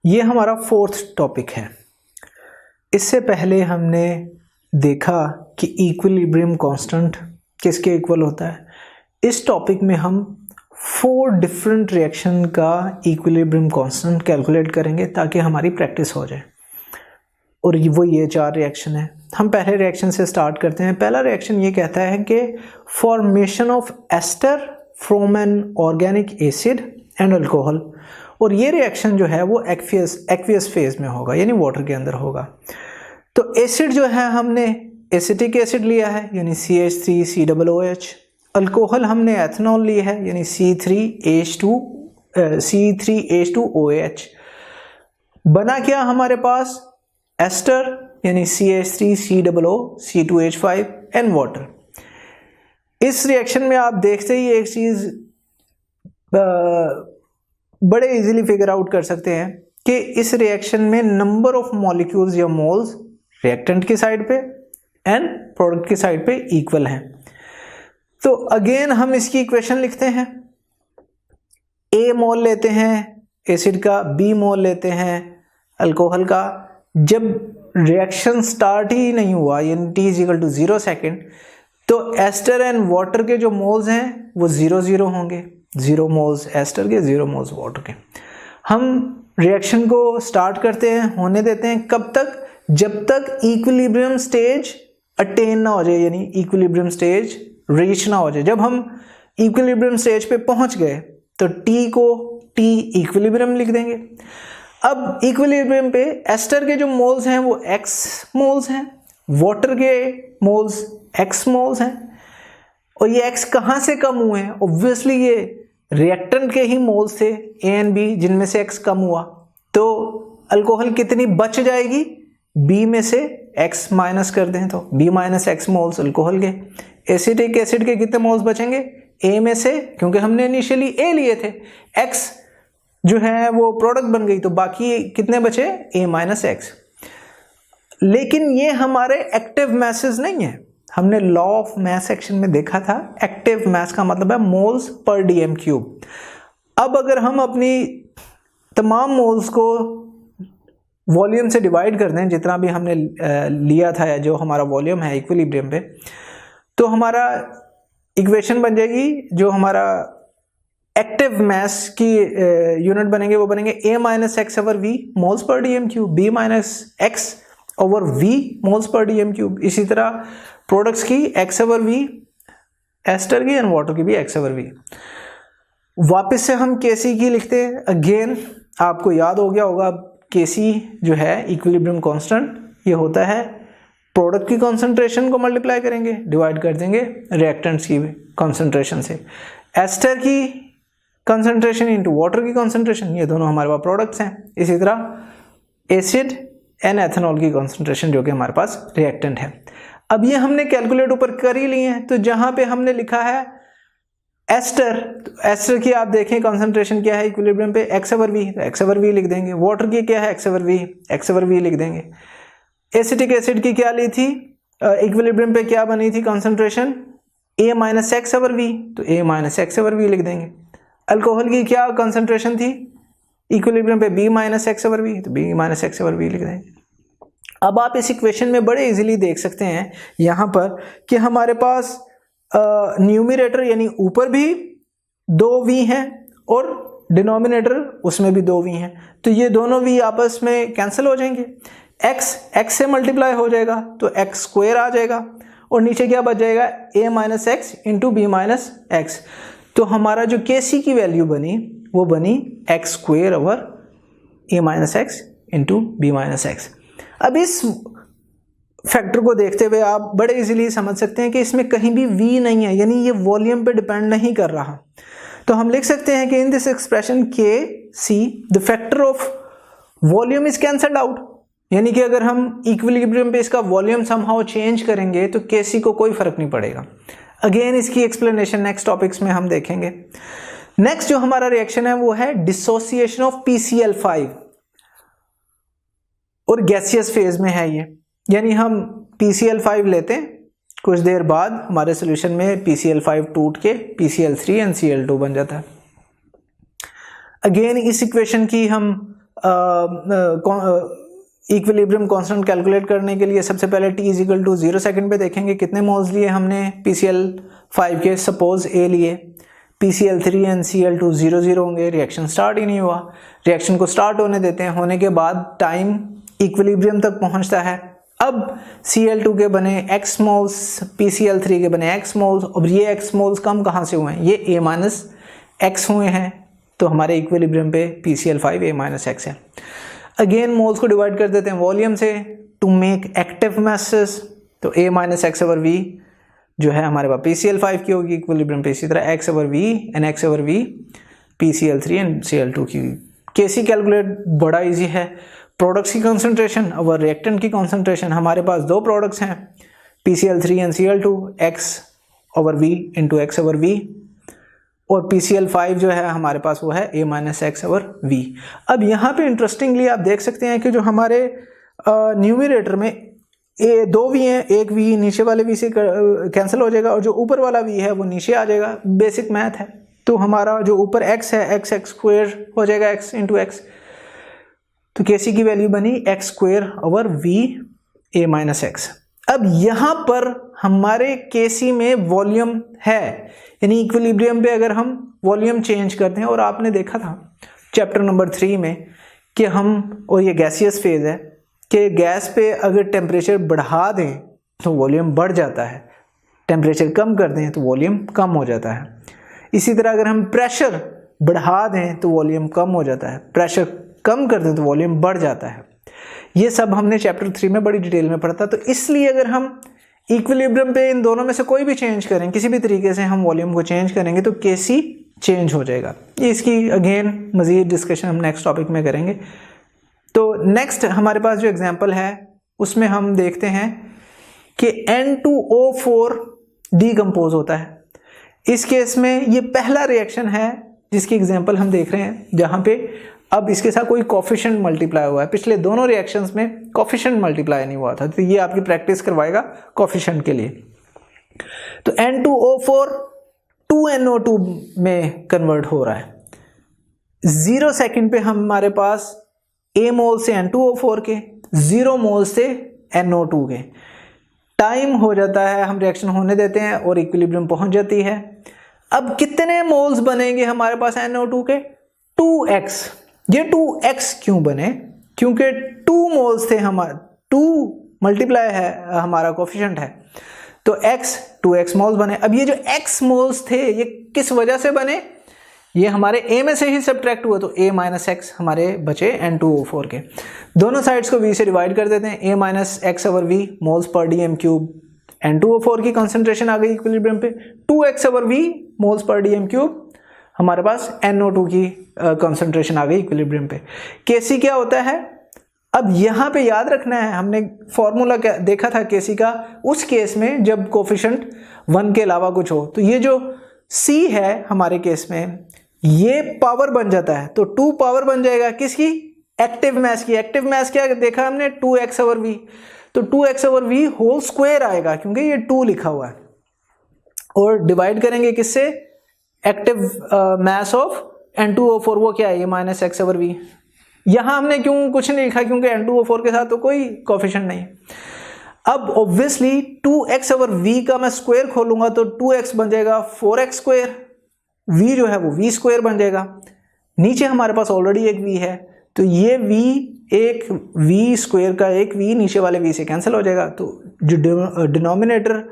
ये हमारा fourth topic है। इससे पहले हमने देखा कि इक्विलिब्रियम कांस्टेंट किसके इक्वल होता है। इस टॉपिक में हम 4 डिफरेंट रिएक्शन का इक्विलिब्रियम कांस्टेंट कैलकुलेट करेंगे ताकि हमारी प्रैक्टिस हो जाए। और वो ये 4 रिएक्शन है। हम पहले रिएक्शन से स्टार्ट करते हैं। पहला रिएक्शन ये कहता है कि formation of ester from an organic acid and alcohol. और ये रिएक्शन जो है वो एक्वियस फेज में होगा, यानी वाटर के अंदर होगा। तो एसिड जो है हमने एसिटिक एसिड लिया है, यानी CH3COOH। अल्कोहल हमने एथनॉल लिया है, यानी C3H2OH। बना क्या हमारे पास एस्टर, यानी CH3COO, एंड वाटर। इस रिएक्शन में आप देखते ही एक चीज बड़े इजीली फिगर आउट कर सकते हैं कि इस रिएक्शन में नंबर ऑफ मॉलिक्यूल्स या मोल्स रिएक्टेंट की साइड पे एंड प्रोडक्ट की साइड पे इक्वल हैं। तो अगेन हम इसकी इक्वेशन लिखते हैं। A मोल लेते हैं एसिड का, B मोल लेते हैं अल्कोहल का। जब रिएक्शन स्टार्ट ही नहीं हुआ, यानी t=0 सेकेंड, तो एस्टर एंड वाटर के जो मोल्स हैं वो 0-0 होंगे। 0 मोल्स एस्टर के, 0 मोल्स वाटर के। हम रिएक्शन को स्टार्ट करते हैं, होने देते हैं। कब तक? जब तक इक्विलिब्रियम स्टेज अटेन ना हो जाए, यानी इक्विलिब्रियम स्टेज रीच ना हो जाए। जब हम इक्विलिब्रियम स्टेज पे पहुंच गए तो T को T इक्विलिब्रियम लिख देंगे। अब इक्विलिब्रियम पे एस्टर के जो मोल्स हैं वो X मोल्स हैं, वाटर के मोल्स X मोल्स हैं। और ये X कहाँ से कम हुए हैं? ऑब्वियसली ये रिएक्टेंट के ही मोल्स थे A एंड B, जिनमें से X कम हुआ। तो अल्कोहल कितनी बच जाएगी? B में से X माइनस कर दें तो B - X मोल्स अल्कोहल के। एसिटिक एसिड के कितने मोल्स बचेंगे? A में से, क्योंकि हमने इनिशियली A लिए थे, X जो है वो प्रोडक्ट बन गई, तो बाकी कितने बचे? A - X। लेकिन ये हमारे एक्टिव मैसेज नहीं है। हमने लॉ ऑफ मास सेक्शन में देखा था, एक्टिव मास का मतलब है मोल्स पर dm³। अब अगर हम अपनी तमाम मोल्स को वॉल्यूम से डिवाइड कर दें, जितना भी हमने लिया था या जो हमारा वॉल्यूम है इक्विलिब्रियम पे, तो हमारा इक्वेशन बन जाएगी, जो हमारा एक्टिव मास की यूनिट बनेंगे वो बनेंगे A - X/V moles per dm³, B - X/V moles per dm³। इसी तरह प्रोडक्ट्स की X/V, एस्टर की एंड वाटर की भी X/V। वापस से हम Kc की लिखते हैं। अगेन आपको याद हो गया होगा, Kc जो है इक्विलिब्रियम कांस्टेंट, ये होता है प्रोडक्ट की कॉन्सेंट्रेशन को मल्टीप्लाई करेंगे, डिवाइड कर देंगे रिएक्टेंट्स की कॉन्सेंट्रेशन से। एस्टर की कॉन्सेंट्रेशन इंटू वाटर की कॉन्सेंट्रेशन, ये दोनों हमारे पास प्रोडक्ट्स हैं। इसी तरह एसिड एंड एथेनॉल की कॉन्सेंट्रेशन, जो कि हमारे पास रिएक्टेंट है। अब ये हमने कैलकुलेट ऊपर कर ही लिए हैं। तो जहां पे हमने लिखा है एस्टर, तो एस्टर की आप देखें कॉन्सेंट्रेशन क्या है इक्विलिब्रियम पे? X/V, तो X/V लिख देंगे। वाटर की क्या है? X/V लिख देंगे। एसिटिक एसिड की क्या ली थी इक्विलिब्रियम पे? क्या बनी थी कॉन्सेंट्रेशन? A - X/V, तो A - X/V लिख देंगे। अल्कोहल की क्या कॉन्सेंट्रेशन थी इक्विलिब्रियम पे? B - X/V, तो B - X/V लिख देंगे। अब आप इस इक्वेशन में बड़े इजीली देख सकते हैं यहां पर कि हमारे पास न्यूमरेटर यानी ऊपर भी 2 V हैं और डिनोमिनेटर उसमें भी 2 V हैं। तो ये दोनों V आपस में कैंसिल हो जाएंगे। X से मल्टीप्लाई हो जाएगा तो X² आ जाएगा, और नीचे क्या बच जाएगा? A - X into B - X। तो हमारा जो Kc की वैल्यू बनी वो बनी X² over A - X into B - X। अब इस फैक्टर को देखते हुए आप बड़े इजीली समझ सकते हैं कि इसमें कहीं भी V नहीं है, यानी ये वॉल्यूम पे डिपेंड नहीं कर रहा। तो हम लिख सकते हैं कि in this expression Kc the factor of volume is cancelled out, यानी कि अगर हम इक्विलिब्रियम पे इसका वॉल्यूम समहाउ चेंज करेंगे तो Kc को कोई फर्क नहीं पड़ेगा। अगेन इसकी एक्सप्लेनेशन नेक्स्ट टॉपिक्स में हम देखेंगे। नेक्स्ट जो हमारा रिएक्शन है वो है डिसोसिएशन ऑफ PCl5, और गैसियस फेज में है ये, यानी हम PCl5 लेते हैं, कुछ देर बाद हमारे सॉल्यूशन में PCl5 टूट के PCl3 एंड Cl2 बन जाता है। अगेन इस इक्वेशन की हम इक्विलिब्रियम कांस्टेंट कैलकुलेट करने के लिए सबसे पहले t इजिकल टू 0 सेकेंड पे देखेंगे कितने मोल्स लिए हमने PCl5 के। सपोज A लिए, PCl3 एंड Cl2 0 होंगे, रिएक्शन स्टार्ट ही नहीं हुआ। रिएक्शन को स्टार्ट होने देते हैं, होने के बाद टाइम इक्विलिब्रियम तक पहुंचता है। अब Cl2 के बने x मोल्स, PCl3 के बने x मोल्स। अब ये x मोल्स कम कहाँ से हुए हैं? ये A- x हुए हैं, तो हमारे इक्विलिब्रियम पे PCl5 A- x है। अगेन मोल्स को डिवाइड कर देते हैं वॉल्यूम से टू मेक एक्टिव मासेस, तो A- x ओवर v जो है हमारे पास PCl5 की होगी इक्विलिब्रियम पे, इसी तरह x over v and x over v PCl3 and Cl2 की। कैसी कैलकुलेट बड़ा इजी है। प्रोडक्ट्स की कंसंट्रेशन और रिएक्टेंट की कंसंट्रेशन, हमारे पास दो प्रोडक्ट्स हैं PCl3 and Cl2, x over v into x over v, और PCl5 जो है हमारे पास वो है A- x ओवर v। अब यहाँ पे इंटरेस्टिंगली आप देख सकते हैं कि जो हमारे न्यूमरेटर में दो v हैं, एक v नीचे वाले v से कैंसिल हो जाएगा और जो ऊपर वाला v है वो नीचे आ जाएगा। बेसिक मैथ है। तो हमारा जो ऊपर x है x स्क्वायर हो जाएगा x इंटू एक्स, तो Kc की वैल्यू बनी x square over v A- x। अब यहाँ पर हमारे Kc में वॉल्यूम है, यानी इक्विलिब्रियम पे अगर हम वॉल्यूम चेंज करते हैं, और आपने देखा था चैप्टर नंबर 3 में कि हम, और ये गैसियस फेज है, कि गैस पे अगर टेम्परेचर बढ़ा दें तो वॉल्यूम बढ़ जाता है, टेम्परेचर कम कर दें तो वॉल्यूम कम हो जाता है। इसी तरह अगर हम प्रेशर बढ़ा दें तो वॉल्यूम कम हो जाता है, प्रेशर कम कर दें तो वॉल्यूम बढ़ जाता है। ये सब हमने चैप्टर 3 में बड़ी डिटेल में पढ़ा था। तो इसलिए अगर हम इक्विलिब्रियम पे इन दोनों में से कोई भी चेंज करें, किसी भी तरीके से हम वॉल्यूम को चेंज करेंगे तो Kc चेंज हो जाएगा। ये इसकी अगेन मज़ीद डिस्कशन हम नेक्स्ट टॉपिक में करेंगे। तो नेक्स्ट हमारे पास जो एग्जांपल है उसमें हम देखते हैं कि N2O4 डीकम्पोज होता है। इस केस में ये पहला रिएक्शन है जिसकी एग्जांपल हम देख रहे हैं, जहाँ पे अब इसके साथ कोई कोफिशिएंट मल्टीप्लाई हुआ है। पिछले दोनों रिएक्शंस में कोफिशिएंट मल्टीप्लाई नहीं हुआ था, तो ये आपकी प्रैक्टिस करवाएगा कोफिशिएंट के लिए। तो N2O4 2NO2 में कन्वर्ट हो रहा है। 0 सेकेंड पे हमारे पास A मोल से N2O4 के, 0 मोल से NO2 के। टाइम हो जाता है, हम रिएक्शन होने देते हैं और इक्विलिब्रियम पहुंच जाती है। अब कितने मोल्स बनेंगे हमारे पास NO2 के? 2x। ये 2x क्यों बने? क्योंकि 2 मोल्स थे, हमारा 2 मल्टीप्लाई है, हमारा कोफिशिएंट है, तो x 2x मोल्स बने। अब ये जो x मोल्स थे ये किस वजह से बने? ये हमारे A में से ही सब्ट्रैक्ट हुआ, तो A- x हमारे बचे N2O4 के। दोनों साइड्स को v से डिवाइड कर देते हैं, A- x over v moles per dm cube. N2O4 की कंसंट्रेशन आ गई इक्विलिब्रियम पे, 2x over v moles per dm cube हमारे पास NO2 की कंसंट्रेशन आ गई इक्विलिब्रियम पे। Kc क्या होता है? अब यहाँ पे याद रखना है, हमने फॉर्मूला देखा था Kc का उस केस में जब कोफिशिएंट 1 के अलावा कुछ हो। तो ये जो C है हमारे केस में ये पावर बन जाता है, तो 2 पावर बन जाएगा किसकी? एक्टिव मास की। एक्टिव मास क्या देखा हमने? 2x ओवर v, तो 2x over v whole square आएगा क्योंकि ये 2 लिखा हुआ है, और डिवाइड करेंगे किससे? एक्टिव मास ऑफ N2O4, वो क्या है? A- x over v। यहां हमने क्यों कुछ नहीं लिखा? क्योंकि N2O4 के साथ तो कोई कोफिशिएंट नहीं। अब ऑब्वियसली 2x ओवर v का मैं स्क्वायर खोलूंगा तो 2x बन जाएगा 4x स्क्वायर, v जो है वो v स्क्वायर बन जाएगा। नीचे हमारे पास ऑलरेडी एक v है, तो ये v एक v स्क्वायर का एक v नीचे वाले v से कैंसिल हो जाएगा, तो जो डिनोमिनेटर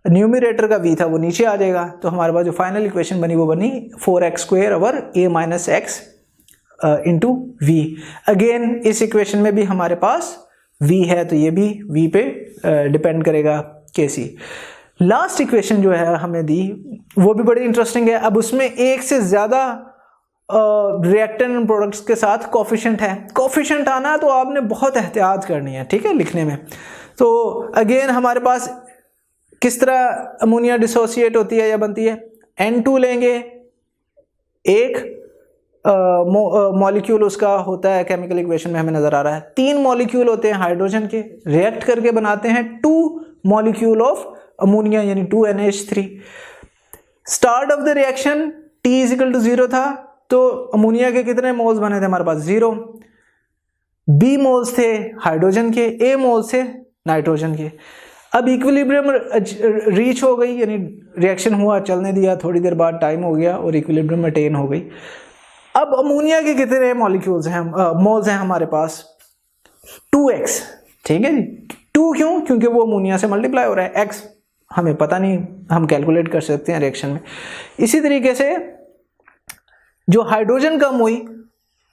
न्यूमरेटर का v था वो नीचे आ जाएगा। तो हमारे पास जो फाइनल इक्वेशन बनी वो बनी 4x square over A- x into v। Again इस इक्वेशन में भी हमारे पास v है, तो ये भी v पे डिपेंड करेगा Kc। लास्ट इक्वेशन जो है हमें दी वो भी बड़ी इंटरेस्टिंग है। अब उसमें एक से ज़्यादा रिएक्टेंट प्रोडक्ट्स के साथ कोफिशिएंट है। कोफिशिएंट आना तो आपने बहुत एहतियात करनी है, ठीक है, लिखने में। तो अगेन हमारे पास किस तरह अमोनिया डिसोसिएट होती है या बनती है? N2 लेंगे, एक मॉलिक्यूल उसका होता है, केमिकल इक्वेशन में हमें नजर आ रहा है 3 मॉलिक्यूल होते हैं हाइड्रोजन के, रिएक्ट करके बनाते हैं 2 मॉलिक्यूल ऑफ अमोनिया यानी 2NH3। Start of the reaction T = 0 था, तो अमोनिया के कितने मोल्स बने थे हमारे पास? 0। B मोल्स थे हाइड्रोजन के, A मोल्स थे नाइट्रोजन के। अब इक्विलिब्रियम रीच हो गई, यानी रिएक्शन हुआ, चलने दिया, थोड़ी देर बाद टाइम हो गया और इक्विलिब्रियम अटेन हो गई। अब अमोनिया के कितने मॉलिक्यूल्स हैं, मोल्स हैं हमारे पास? 2x, ठीक है जी। 2 क्यों? क्योंकि वो अमोनिया से मल्टीप्लाई हो रहा है। x हमें पता नहीं, हम कैलकुलेट कर सकते हैं रिएक्शन में। इसी तरीके से जो हाइड्रोजन कम हुई,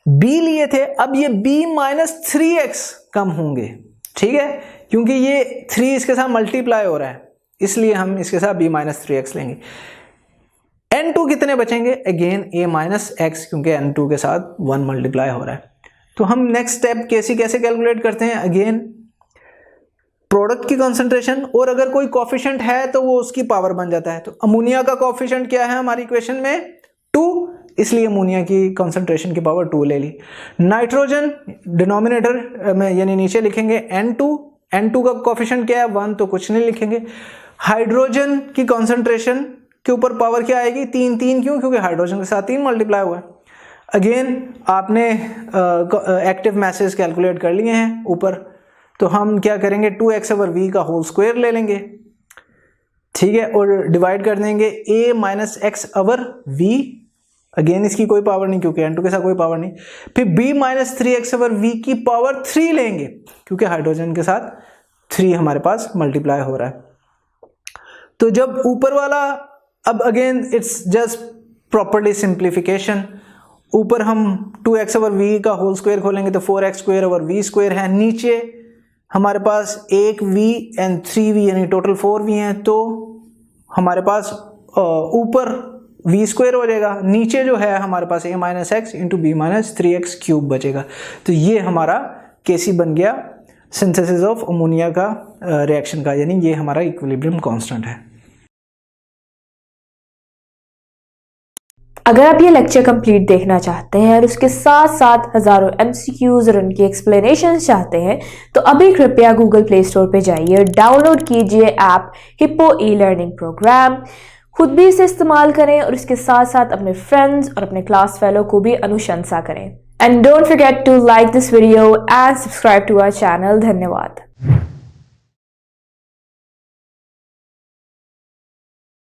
B लिए थे, अब ये B-3x कम होंगे, ठीक है, क्योंकि ये 3 इसके साथ मल्टीप्लाई हो रहा है, इसलिए हम इसके साथ B-3x लेंगे। N2 कितने बचेंगे? अगेन A-x, क्योंकि N2 के साथ 1 मल्टीप्लाई हो रहा है। तो हम नेक्स्ट स्टेप कैसे कैलकुलेट करते हैं? अगेन प्रोडक्ट की कंसंट्रेशन, और अगर कोई कोफिशिएंट है तो वो उसकी पावर बन जाता है। तो अमोनिया का कोफिशिएंट क्या है हमारी इक्वेशन में? 2, इसलिए अमोनिया की कंसंट्रेशन की पावर 2 ले ली। नाइट्रोजन डिनोमिनेटर में यानी नीचे लिखेंगे N2 का कोफिशिएंट क्या है? 1, तो कुछ नहीं लिखेंगे। हाइड्रोजन की कंसंट्रेशन के ऊपर पावर क्या आएगी? 3 क्यों? क्योंकि हाइड्रोजन के साथ 3 मल्टीप्लाई हुआ है। अगेन आपने एक्टिव मैसेज कैलकुलेट कर लिए हैं ऊपर, तो हम क्या करेंगे? 2x/v का होल स्क्वायर ले लेंगे, ठीक है, और डिवाइड कर देंगे A-x/v। अगेन इसकी कोई पावर नहीं क्योंकि N2 के साथ कोई पावर नहीं। फिर B-3x/v की पावर 3 लेंगे क्योंकि हाइड्रोजन के साथ 3 हमारे पास मल्टीप्लाई हो रहा है। तो जब ऊपर वाला, अब again it's just properly simplification, ऊपर हम 2x/v का होल स्क्वायर खोलेंगे तो 4x² है। नीचे हमारे पास 1v एंड 3v यानी टोटल 4v हैं, तो हमारे पास ऊपर v² हो जाएगा, नीचे जो है हमारे पास A-x इंटू B-3x³ बचेगा। तो ये हमारा Kc बन गया सिंथेसिस ऑफ अमोनिया का रिएक्शन का, यानी ये हमारा इक्विलिब्रियम कांस्टेंट है। अगर आप ये लेक्चर कंप्लीट देखना चाहते हैं और उसके साथ साथ हजारों MCQs और उनकी एक्सप्लेनेशंस चाहते हैं, तो अभी कृपया गूगल प्ले स्टोर पे जाइए और डाउनलोड कीजिए ऐप हिप्पो ई-लर्निंग प्रोग्राम। खुद भी इसे इस्तेमाल करें और इसके साथ साथ अपने फ्रेंड्स और अपने क्लास फेलो को भी अनुशंसा करें। And don't forget to like this video and subscribe to our channel. धन्यवाद।